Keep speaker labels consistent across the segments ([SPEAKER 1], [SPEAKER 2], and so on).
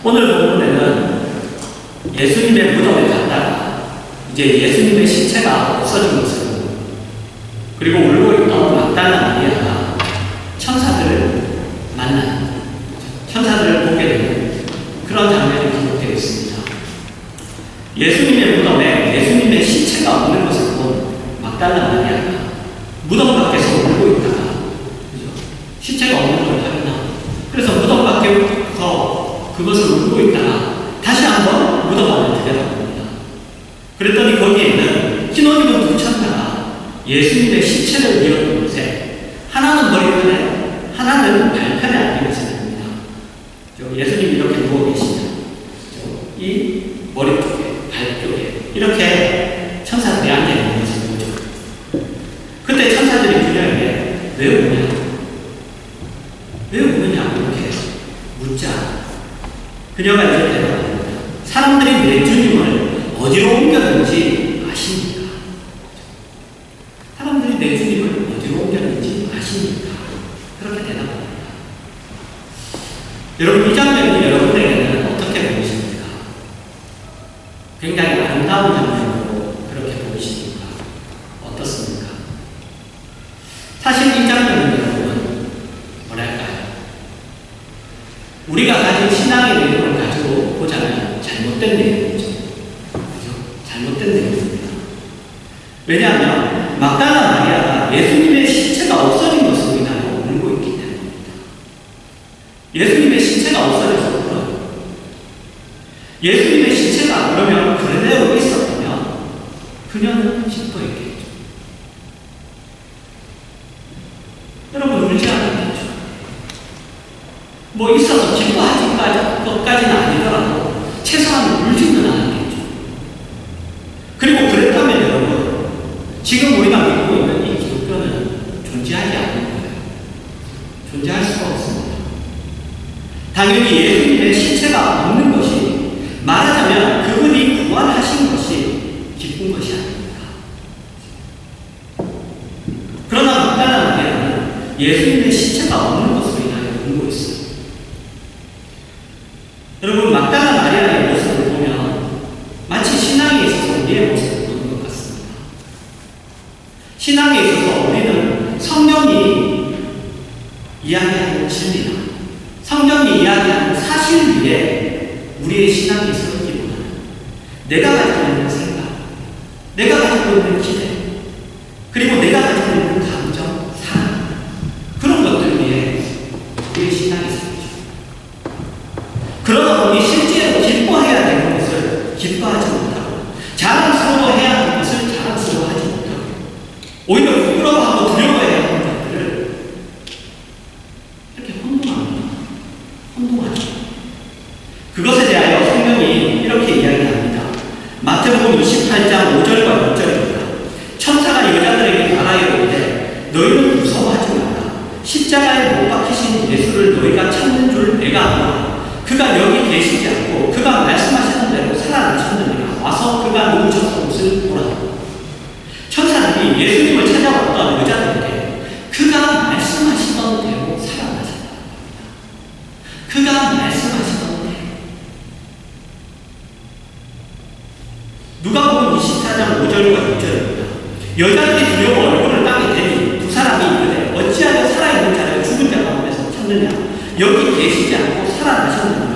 [SPEAKER 1] 오늘 본문에는 예수님의 무덤에 갔다가 이제 예수님의 시체가 없어진 것을 그리고 울고 있던 막달라 마리아가 천사들을 만난 천사들을 보게 되는 그런 장면이 기록되어 있습니다. 예수님의 무덤에 예수님의 시체가 없는 것을 본 막달라 마리아가 무덤 밖에서 울고 있다가 시체가 없는 걸 확인하고 그래서 무덤 밖에서 그것을 울고 있다가 다시 한번 무덤 안을 들여다봅니다. 그랬더니 거기에는 흰 옷 입은 두 천사가 예수님의 시체를 이어놓은 곳에 하나는 머리편에 하나는 발편에 앉아 계십니다. 예수님이 이렇게 누워 계시죠. 이 머리 쪽에 발 쪽에 이렇게 천사들이 앉아 있는 것을 보죠. 그때 천사들이 그녀에게 왜 우냐? 왜 우느냐고 이렇게 묻자 그녀가 이렇게 대답합니다. 사람들이 내 주님을 어디로 옮겼는지 아십니까? 사람들이 내 주님을 어디로 옮겼는지 아십니까? 그렇게 대답합니다. 여러분 이 장면이 여러분에게는 어떻게 보이십니까? 굉장히 아름다운 장면으로 그렇게 보이십니까? 어떻습니까? 사실 이 장면은 여러분 뭐랄까요? 우리가 가진 신앙의 내용을 가지고 보자면 잘못된 내용이죠. 그죠? 잘못된 내용입니다. 왜냐하면 막달라 마리아가 예수님의 시체가 없어진 것으로 인하여 울고 있기 때문입니다. 예수님의 시체가 없어져서 울어요. 예수님의 시체가 그러면 그대로 있었다면 그녀는 기뻐했겠죠. 여러분 울지 않았겠죠. 뭐 있어서 기뻐하지 것까지는 아니더라도 최소한 울지는 않았겠죠. 그리고 그랬다면 여러분 지금 우리가 믿고 있는 이 기독교는 존재하지 않는 거예요. 존재할 수가 없습니다. 당연히 예수님의 시체가 없는 것이 말하자면 그분이 부활하신 것이 기쁜 것이 아닙니다. 그러나 막달라 마리아는 예수님의 시체가 없는 것으로 인하여 울고 있어요. 여러분 막달라 마리아의 모습을 보면 마치 신앙에 있어서 우리의 모습을 보는 것 같습니다. 신앙에 있어서 우리는 성경이 이야기하는 진리나 성경이 이야기하는 사실 위에 우리의 신앙이 서기보다는 내가 가지고 있는 생각, 내가 가지고 있는 기대, 그리고 내가 가지고 있는 감정, 사랑 그런 것들 위에 우리의 신앙이 서기죠. 그러다 보니 실제로 기뻐해야 되는 것을 기뻐하지 못하고 자랑스러워해야 하는 것을 자랑스러워하지 못하고 오히려 부끄러워하고 두려워해야 하는 것들을 이렇게 혼동합니다. 혼동하죠. 그것에 대하여 성경이 이렇게 이야기합니다. 마태복음 28장 5절과 6절입니다. 천사가 여자들에게 말하여 이르되 너희는 무서워하지 마라. 십자가에 못 박히신 예수를 너희가 찾는 줄 내가 아노라. 그가 여기 계시지 않고 그가 말씀하시는 대로 살아나셨느니라. 와서 그가 누우셨던 곳을 보라. 천사들이 예수님을 찾아왔던 여자들에게 그가 말씀하시던 대로 살아나셨다. 그가 말씀하시던 대로. 누가복음 24장 5절과 6절입니다. 여자들이 두려워 얼굴을 땅에 대니 두 사람이 이르되 어찌하여 살아있는 자를 죽은 자 가운데서 찾느냐. 여기 계시지 않고 살아나셨느니라.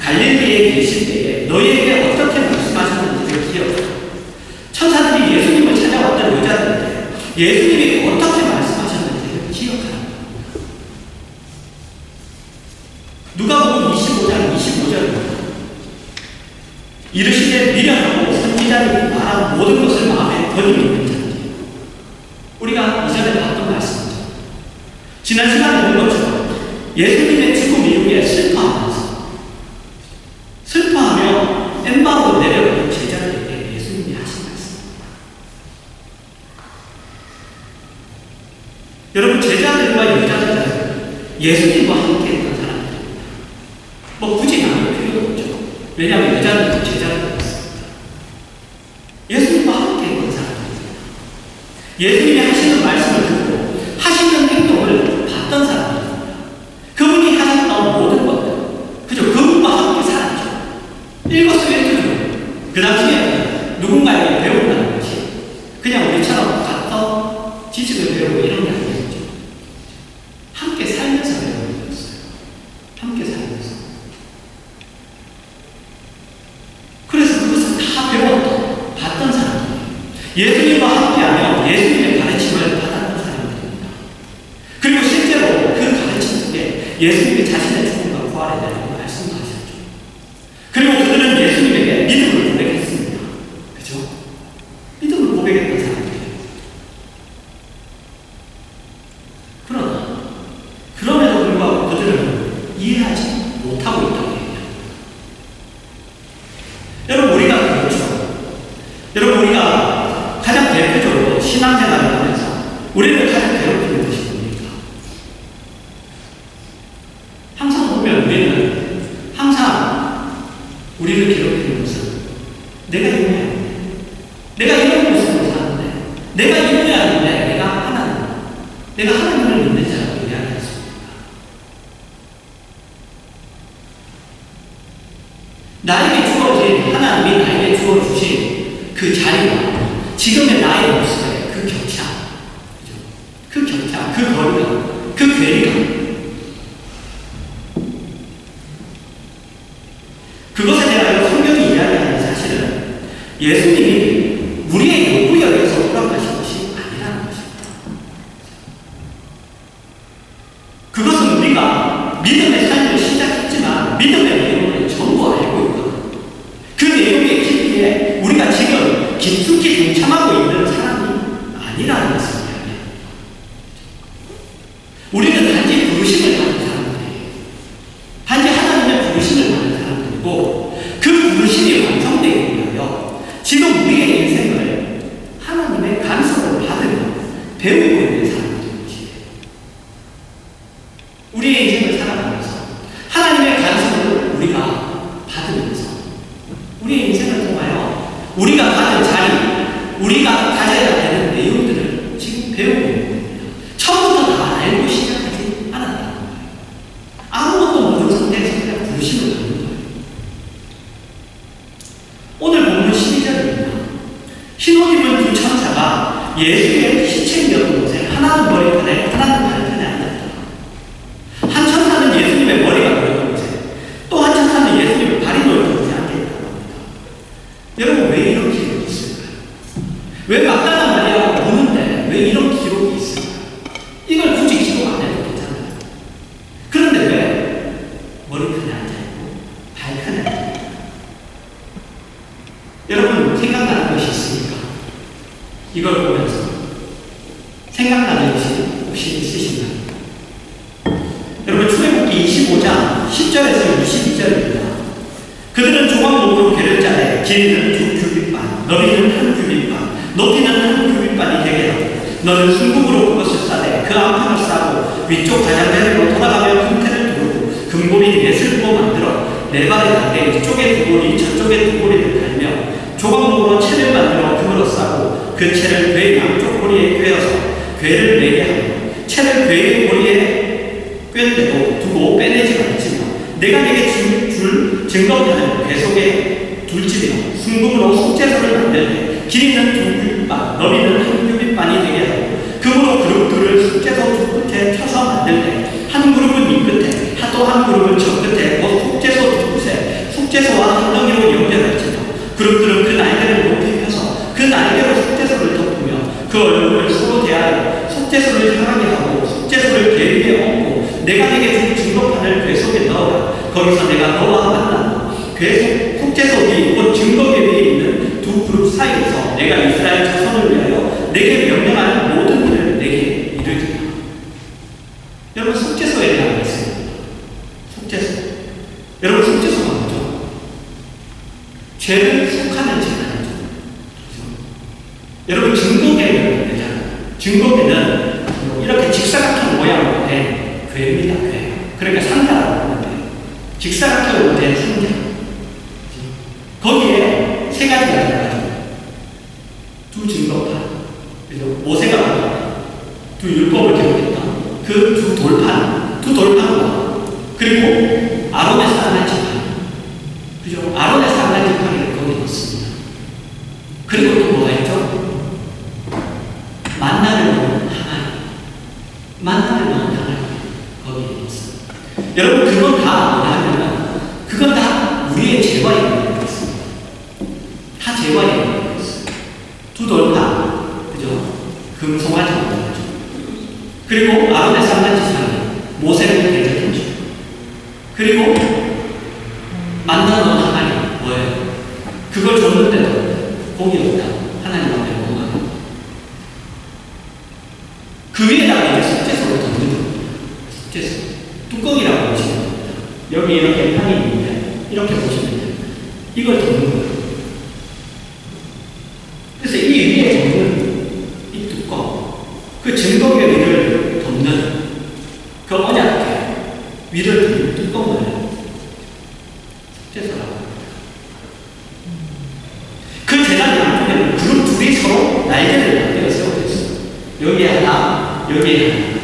[SPEAKER 1] 갈릴리에 계실 때에 너희에게 어떻게 말씀하셨는지를 기억하라. 천사들이 예수님을 찾아왔던 여자들에게 예수님이 어떻게 말씀하셨는지를 기억하라. 누가복음 25장 25절입니다. 이르시되 미련하고 선지자들이 말한 모든 것을 마음에 거두고 있는 자들이요. 우리가 이전에 봤던 말씀이죠. 지난 시간에 본 것처럼 예수님의 죽음 이후에 슬퍼하며 엠마오로 내려오는 제자들에게 예수님이 하신 말씀입니다. 여러분 제자들과 여자들은 예수님과 함께 있던 사람들입니다. 뭐 굳이 나눌 필요도 없죠. 왜냐하면 여자들은 제자들이었습니다. 예수님과 함께 있던 사람들입니다. 예수님이 하시는 말씀을 듣고 하시는 행동을 봤던 사람들입니다. 그분이 하셨던 모든 것들, 그저 그분과 함께 살았죠. 그 당시에 누군가에게 배운다는 것이 그냥 우리처럼 가서 지식을 배우고 이런 게 아니었죠. 함께 살면서 배우는 거였어요. 함께 살면서. 그래서 그것을 다 배웠던, 봤던 사람들이에요. 예수님과 함께하며 예수님의 가르침을 받았던 사람들입니다. 그리고 실제로 그 가르침 속에 예수님이 자신의 죽음과 부활에 대한 말씀도 하셨죠. 그리고 그들은 예수님에게 믿음을 고백했습니다. 그죠? 믿음을 고백했던 사람들이에요. 그러나 그럼에도 불구하고 그들은 이해하지 못하고 있다고 얘기합니다. 여러분 우리가 그렇죠. 여러분 우리가 가장 대표적으로 신앙생활을 하면서 우리를 가장 괴롭히는 것이 뭡니까? 항상 보면 우리는 항상 우리를 괴롭히는 것은 내가 이거야. 내가 이런 모습으로 사는데 내가 이거야 하는데 내가 하나님을 믿는 자라고 이야기했습니다. 나에게 주어진 하나님이 나에게 주어주신 그 자리가 지금의 나의 모습의 그 격차, 그 격차, 그 거리감, 그 괴리감, 그것에 대하여 성경이 이야기하는 사실은 예수님이 우리의 요구에 의해서 허락하신 것이 아니라는 것입니다. 그것은 우리가 믿음의 삶을 시작했지만 믿음의 내용을 전부 알고 있거든. 그 내용의 깊이에 우리가 지금 깊숙이 동참하고 있는 사람이 아니라는 것을 이야기합니다. 우리는 단지 부르심을 받는 사람들이에요. 단지 하나님의 부르심을 받는 사람들이고 그 부르심이 완성되기 위하여 지금 우리의 인생을 하나님의 간섭을 받으며 배우고 있는 사람들이에요. 우리의 인생을 살아가면서 하나님의 간섭을 우리가 받으면서 우리의 인생을 통하여 우리가 가는 자리, 우리가 가져야 되는 내용들을 지금 배우고 있는 겁니다. 처음부터 다 알고 시작하지 않았다는 거예요. 아무것도 모르는 상태에서 그냥 부르심을 받는 거예요. 오늘 본문 12절입니다. 흰옷 입은 두 천사가 예수의 시체이었던 곳에 하나는 머리편에 하나는 발편에 앉았다. 한 천사는 예수님의 머리가 놓였던 곳에 또 한 천사는 예수님의 발이 놓였던 곳에 앉아있다고 합니다. 여러분 왜 이런 기록이 있을까요? 왜 막다나 마리아가 보는데 왜 이런 기록이 있을까요? 이걸 굳이 기록 안 해도 괜찮아요. 그런데 왜 머리편에 앉아있고 발편에 앉아있고 여러분 생각나는 것이 있습니까? 이걸 보면서 생각나는 것이 혹시 있으신가요? 여러분 출애굽기 25장 10절에서 22절입니다. 그들은 조각목으로 괴를 짜내 길이는 2규빗반, 너비는 1규빗반, 높이는 1규빗반이 되게 하고 너는 순금으로 그것을 싸되 그 안판을 싸고 위쪽 가장자리로 돌아가며 금태를 두르고 금고리 넷을 부어 만들어 네 발에 닿게 이쪽에 두 고리 저쪽에 두 고리를 달며 조각목으로 채를 만들어 금으로 싸고 그 채를 궤 양쪽 고리에 꿰어서 궤를 매게 하고 채를 궤의 고리에 꿰대도 두고 빼내지 말지며 내가 내게 줄 증거편을 궤 속에 둘지며 순금으로 속죄소를 만들 때 길이는 2규빗반 너비는 1규빗반이 되게 하고 금으로 그룹들을 속죄소 두 끝에 쳐서 만들 때 한 그룹은 이 끝에 또 한 그룹은 저 끝에 곧 속죄소 두 끝에 속죄소와 한 덩이로 연결할지며 그룹들은 그 날개를 높이 펴서 그 날개로 속죄소를 덮으며 그 얼굴을 서로 대하여 속죄소를 향하게 하고 속죄소를 궤 위에 얹고 내가 내게 준 증거판을 궤 속에 넣어라. 거기서 내가 너와 만나고 속죄소 위 곧 증거궤 위에 있는 두 그룹 사이에서 내가 이스라엘 자손을 위하여 내게 명령하는 모든 일을 내게 이르리라. 여러분 속죄소에 대한 말씀입니다. 속죄소. 여러분 속죄소가 뭐죠? 죄를 속하는 재단이죠. 여러분 증거궤를 되잖아요. 증거궤는 이렇게 직사각형 모양으로 된 궤입니다. 궤. 그러니까 상자라고 하는데 직사각형으로 된 상자. 거기에 세 가지가 들어가죠. 두 증거판, 그리고 모세가 두 율법을 기록했던 그 두 돌판과 그리고 아론의 사랑의 지팡이, 그죠? 아론의 사랑의 지팡이를 거기 넣습니다. 그건 다 뭐냐 하면 그건 다 우리의 죄와 연관되어 있습니다. 다 죄와 연관되어 있어요. 두 돌파, 그죠? 금송아지 만들어죠. 그리고 아론의 3단지상이 모세를 대적했죠. 그리고 만나는 하나님 뭐예요? 그걸 줬는데도 공이 없다. 하나님 앞에 원망합니다. 그 위에다가 이제 속죄소를 덮는 겁니다. 속죄소. 뚜껑이라고 보시면 됩니다. 여기 이렇게 판이 있는데 이렇게 보시면 돼요. 이걸 덮는 거예요. 그래서 이 위에 덮는 이 뚜껑, 그 증거의 위를 덮는 그 언약의 위를 덮는 뚜껑을 속죄소라고 합니다. 그 재단 양쪽에는 그룹 둘이 서로 날개를 만들어 세워져 있어요. 여기에 하나, 여기에 하나.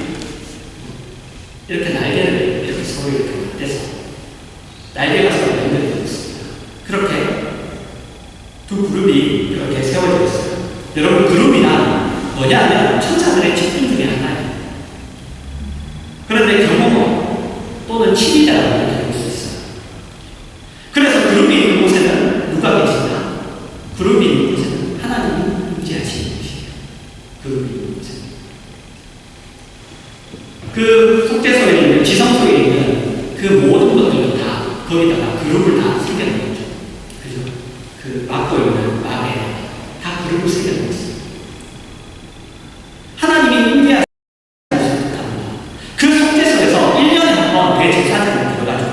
[SPEAKER 1] 이렇게 날개를 이렇게 서로 이렇게 떼서 날개가 서로 연결되어 있습니다. 그렇게 두 그룹이 이렇게 세워져 있어요. 여러분, 그룹이란 뭐냐면 천사들의 집중 중에 하나예요. 그런데 경호원 또는 친위자라고 이렇게 볼 수 있어요. 그래서 그룹이 있는 곳에는 누가 계신가? 그룹이 있는 곳에는 하나님이 임재하시는 곳이에요. 그룹이 있는 곳에는. 그 속죄소에 있는, 지성소에 있는 그 모든 것들을 다 거기다가 그룹을 다 새겨놓은 거죠. 그죠? 그 막고 있는 막에 다 그룹을 새겨놓은 거죠. 하나님이 임재하시는 그 속죄소에서 1년에 한 번 대제사장이 들어가지고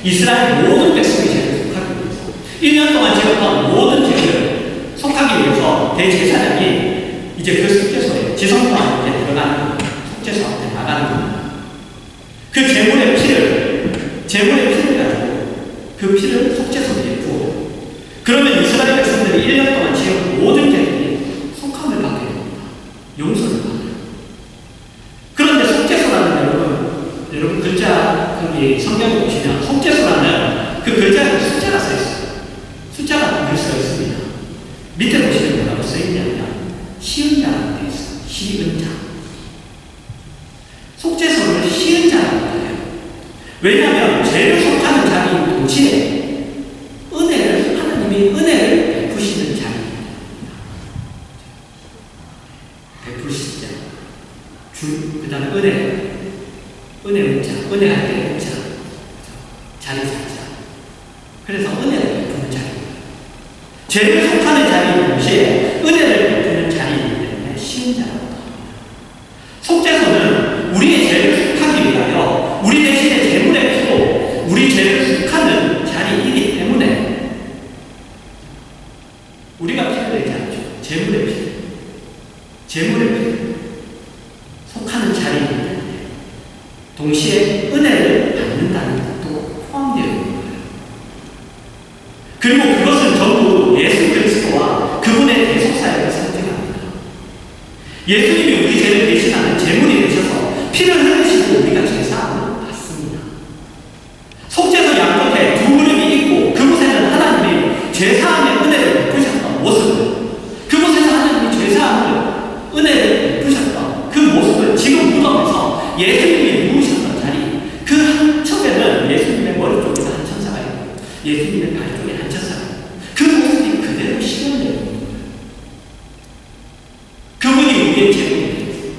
[SPEAKER 1] 이스라엘 모든 백성의 죄를 속하기 위해서 1년 동안 지었던 모든 죄를 속하기 위해서 대제사장이 이제 그 속죄소에 지성소 안에 들어가는 속죄소 앞에 나가는 겁니다. 그 제물의 피를 가지고 그 피를 속죄소에 부어요. 그러면 이스라엘 백성들이 1년 동안 지은 모든 죄들이 속함을 받게 됩니다. 용서를 받아요. 그런데 속죄소라는 여러분 글자 거기 성경에 보시면 속죄소라는 그 글자에 숫자가 써 있어요. 숫자가 글씨가 있습니다. 밑에 보시면 뭐라고 써 있냐면 시은자라고 되어 있어요. 시은자. 속죄소를 시은자라고 해요. 왜냐하면 죄를 속하는 자리인 동시에 하나님이 은혜를 베푸시는 자리입니다. 베푸시자. 그 다음에 은혜 은자, 은혜할 때 은자, 자리 자자. 그래서 은혜를 베푸는 자리입니다. 죄를 속하는 자리인 동시에 은혜를 베푸는 자리이기 때문에 시은자라고 합니다. 속죄소는 우리의 죄를 속하기 위하여 우리 대신에 제물의 피로 우리 죄를 속하는 자리이기 때문에 우리가 피를 내지 않죠. 제물의 피 속하는 자리이기 때문에 동시에 은혜를 받는다는 것도 포함되어 있는 거예요. 그리고 그것은 전부 예수 그리스도와 그분의 대속사역을 상징합니다. 예수님이 우리 죄를 대신하는 제물이 되셔서 피를 흘리시고 우리가 제사함을 받습니다. 속죄소 양쪽에 두 그룹이 있고 그곳에는 하나님이 죄사함의 은혜를 베푸셨던 모습을, 그곳에서 하나님이 죄사함을 은혜를 베푸셨던 그 모습을 지금 무덤에서 예수님이 누우셨던 자리, 그 한 척에는 예수님의 머리 쪽에서 한 천사가 있고 예수님의 발 쪽에 한 천사가 있고 그 모습이 그대로 실현되어 있는 거예요. 그분이 우리의 제물이 되었어요.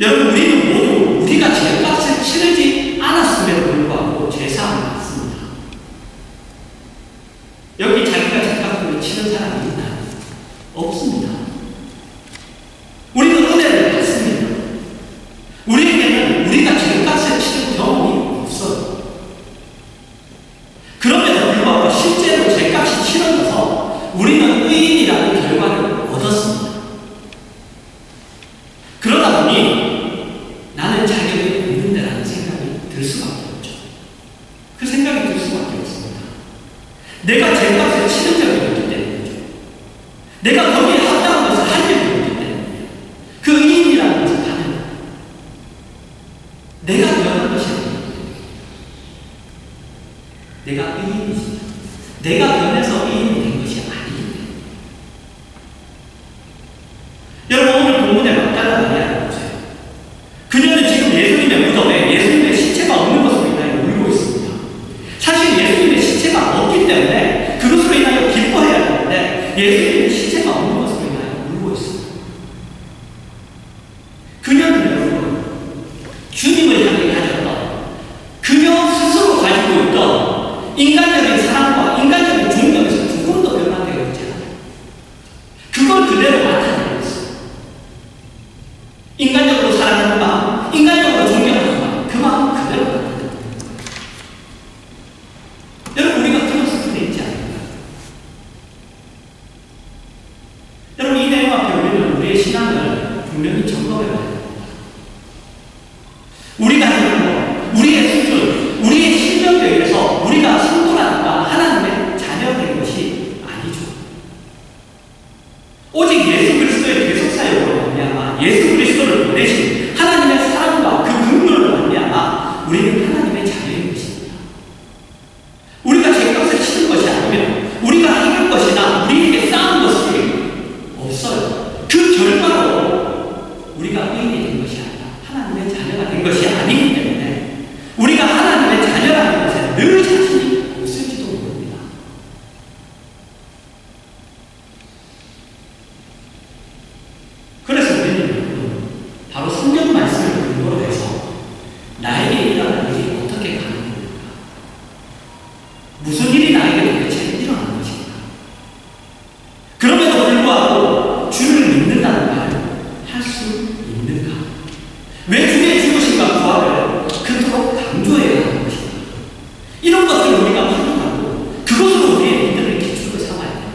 [SPEAKER 1] 여러분, 우리는 모두 우리가 죄값을 치르지 않았음에도 불구하고 죄사함을 받습니다. 여기 자기가 죄값을 치른 사람이 있나요? 없습니다. 우리는 은혜를 받습니다. 우리에게는 우리가 죄값을 치른 경험이 없어요. 그럼에도 불구하고 실제로 죄값이 치러져서 우리는 의인이라는 결과를 얻었습니다. 그러다 보니 나는 자격이 없는데라는 생각이 들 수밖에 없죠. 그 생각이 들 수밖에 없습니다. 내가 죄값을 치른 적이 없기 때문이죠. 내가 거기에 합당한 것을 한 적이 없기 때문에 그 의인이라는 것을 하는 내가 변한 것이 아닙니다. 내가 의인이지. 내가 변해서 의인이 된 것이 아닙니다. 여러분, 오늘 본문에 막달라 마리아를 보세요. 그녀는 지금 예수님의 때문에 우리가 하나님의 자녀라는 것에 늘 자신이 없을지도 모릅니다. 그래서 우리는 바로 성경 말씀을 근거로 해서 나에게 일어나는 일이 어떻게 가능합니까? 무슨 일이 나에게 도대체 일어나는 것입니까? 그럼에도 불구하고 주를 믿는다는 말을 할 수 있는가? 왜 주의 죽으심과 부활을 그토록 강조해야 하는 것인가? 이런 것들을 우리가 확인하고 그것으로 우리의 믿음의 기초를 삼아야 합니다.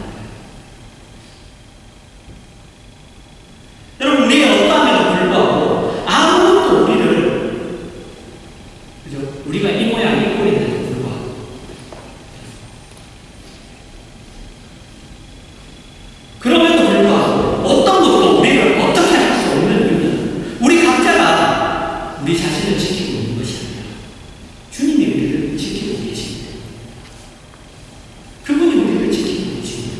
[SPEAKER 1] 여러분, 우리가 어떠함에도 불구하고 아무것도 우리가 이 모양 이 꼴인데도 불구하고 그럼에도 불구하고 어떤 것도 우리를 어떻게 할 수 없는 이유는 우리 각자가 우리 자신을 지키고 있는 것이 아니라 주님이 우리를 지키고 계십니다. 그분이 우리를 지키고 계십니다.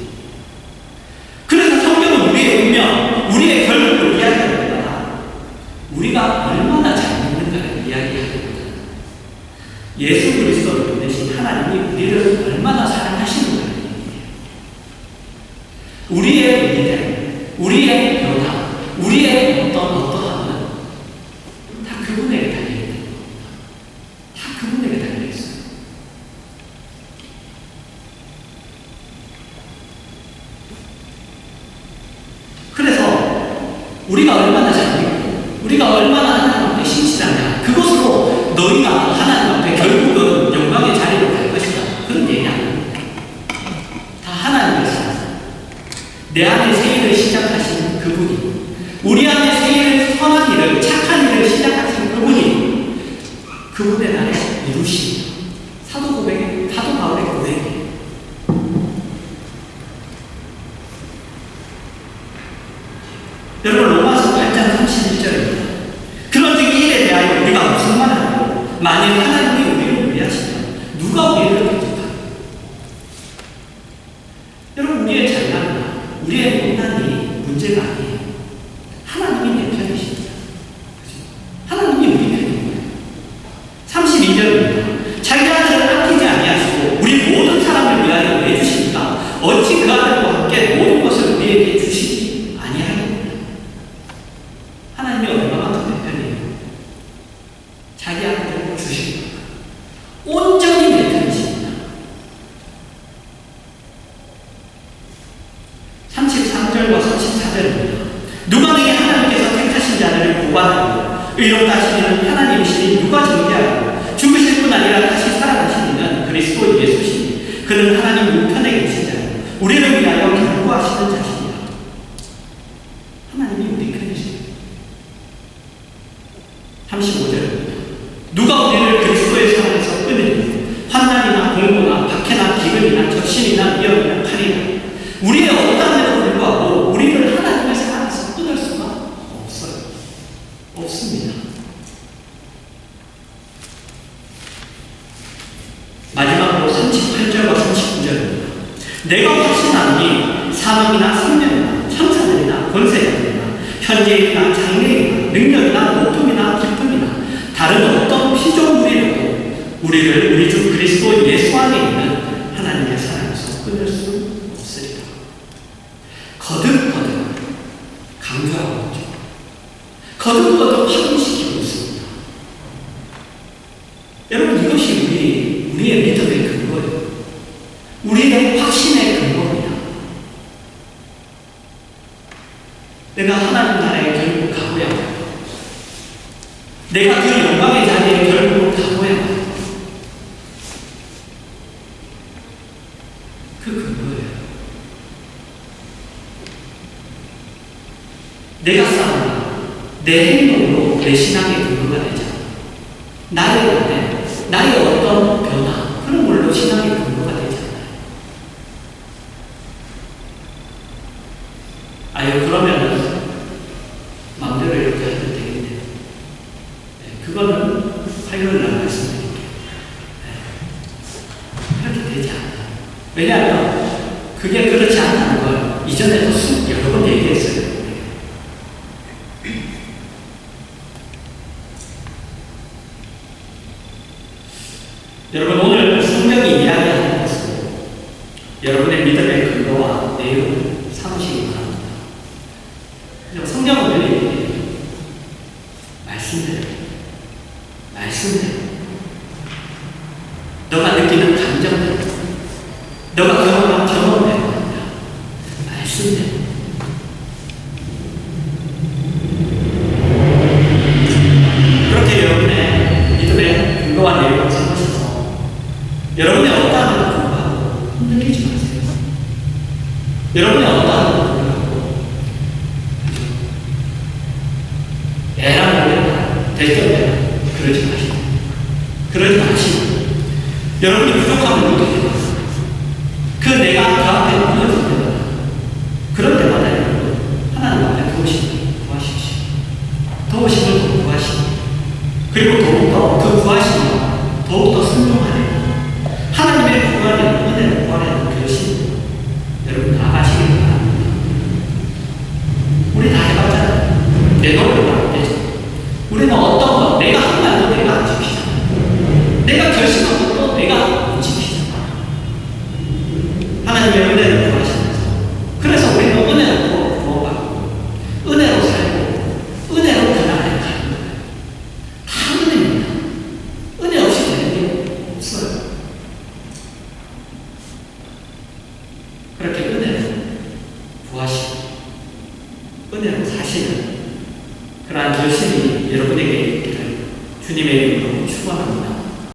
[SPEAKER 1] 그래서 성경은 우리의 운명, 우리의 결국을 이야기하는 것보다 우리가 얼마나 잘 믿는가를 이야기하는 것보다 예수 그리스도를 보내신 하나님이 우리를 얼마나 사랑하시는가를 얘기해요. 우리의 믿음, 우리의 변화, 우리의 어떠함은 다 그분에게 달려있는 겁니다. 다 그분에게 달려있어요. 그래서 우리가 얼마나 잘 믿고 우리가 얼마나 하나님 앞에 신실하냐, 그것으로 너희가 하나님 앞에 결국은 영광의 자리로 갈 것이다, 그런 얘기 아닙니다. 다 하나님의 사랑, 내 안에 새 일을 시작하신 그분이, 우리 안에 새 일을, 선한 일을, 착한 일을 시작하신 그분이 그분의 날에 이루신 사도 바울의 고백이에요. 여러분, 로마서 8장 31절입니다. 그런즉 이 일에 대하여 우리가 무슨 말을 하고 만일 하나님이 우리를 위하시면 누가 우리를 대적하리까? 여러분, 우리의 잘남이나 우리의 못난이 문제가 아니에요. 하나님이 내 편이십니다. 하나님이 우리 편인 거예요. 32절입니다. 자기 아들을 아끼지 아니하시고 우리 모든 사람을 위하여 내주시니까 어찌 그 아들과 함께 모든 것을 우리에게 주시지 아니하겠느냐. 하나님이 얼마만큼 내 편이에요. 자기 아들을 주십니다. 온전히 내 편이십니다. 33절과 34절입니다. 누가 내게 하나님께서 택하신 자들을 고발하고 의롭다 하시는 하나님이시니 누가 정죄하고 죽으실 뿐 아니라 다시 살아나신 이는 그리스도 예수시니 그는 하나님 우편에 계신 자요 우리를 위하여 결구하시는 자시니라. 하나님이 우리 편이십니다. 35절입니다. 누가 우리를 그리스도의 사랑에서 끊으니 환난이나 공고나 박해나 기근이나 적신이나 위험이나 칼이나 우리의 어떠함에도 불구하고 우리를 하나님의 사랑에서 끊을 수가 없어요. 없습니다. 마지막으로 38절과 39절입니다. 내가 확신하노니 사망이나 생명이나 천사들이나 권세자들이나 현재이나 장래이나 능력이나 높음이나 기쁨이나 다른 어떤 피조물이라도 우리를 우리 주 그리스도 예수 안에 있는 하나님의 사랑에서 끊을 수 없으리라. 거듭거듭 강조하고 있죠. 거듭거듭 확인시키고 있습니다. 여러분, 이것이 우리의 믿음의 근거예요. 우리의 확신의 근거입니다. 내가 하나님 나라에 결국 가고야 합니다. 내가 그 영광의 자리에 결국 가고야 합니다. 그 근거예요. 내가 싸우나 내 행동으로 내 신앙의 근거가 되지 않아. 나의 은혜, 나의 어떤 변화, 그런 걸로 신앙의 근거가 되지 않아요. 아유, 그러면은 마음대로 이렇게 하면 되겠네. 네, 그거는 화요일날 말씀드릴게요. 네, 그렇게 되지 않아요. 왜냐하면 그게 그렇지 않다는 걸 이전에도 여러 번 얘기했어요. 여러분, 오늘 성경이 이야기하는 것은 여러분의 믿음의 근거와 내용을 삼으시기 바랍니다. 성경은 늘 얘기해요. 말씀대로. 너가 느끼는 감정대로, 너가 경험한 경험대로 아니라 말씀대로. 그렇게 여러분의 믿음의 근거와 내용을 삼으셔서 여러분의 어떠함에도 불구하고 흔들리지 마세요. 여러분의 어떠함에도 불구하고 애랑 오래라, 대견해라, 그러지 마시고, 여러분이 부족함을 느끼게 그 내가 그 앞에 무너질 때마다, 그럴 때마다 여러분 하나님 앞에 도우심을 구하십시오. 도우심을 구하시고, 그리고 더욱더 그 구하심과 더욱더 순종하는 하나님의 구하는 은혜를 구하는 결심 여러분 나가시길 바랍니다. 우리 다 해봤잖아요. 내 노력으로 안 되죠. 우리는 어떤 것, 내가 한 말도 내가 안 지키잖아요. 내가 결심한 것도 내가 못 지키잖아요. 하나님의 은혜를 구하시면서, 그래서 우리는 은혜로 구원받고 은혜로 살고 은혜로 그 나라에 가는 거예요. 다 은혜입니다. 은혜 없이 되는 게 없어요. 그렇게 은혜로 구하시고 은혜로 사시는 그러한 결심이 여러분에게 있기를 주님의 이름으로 축원합니다.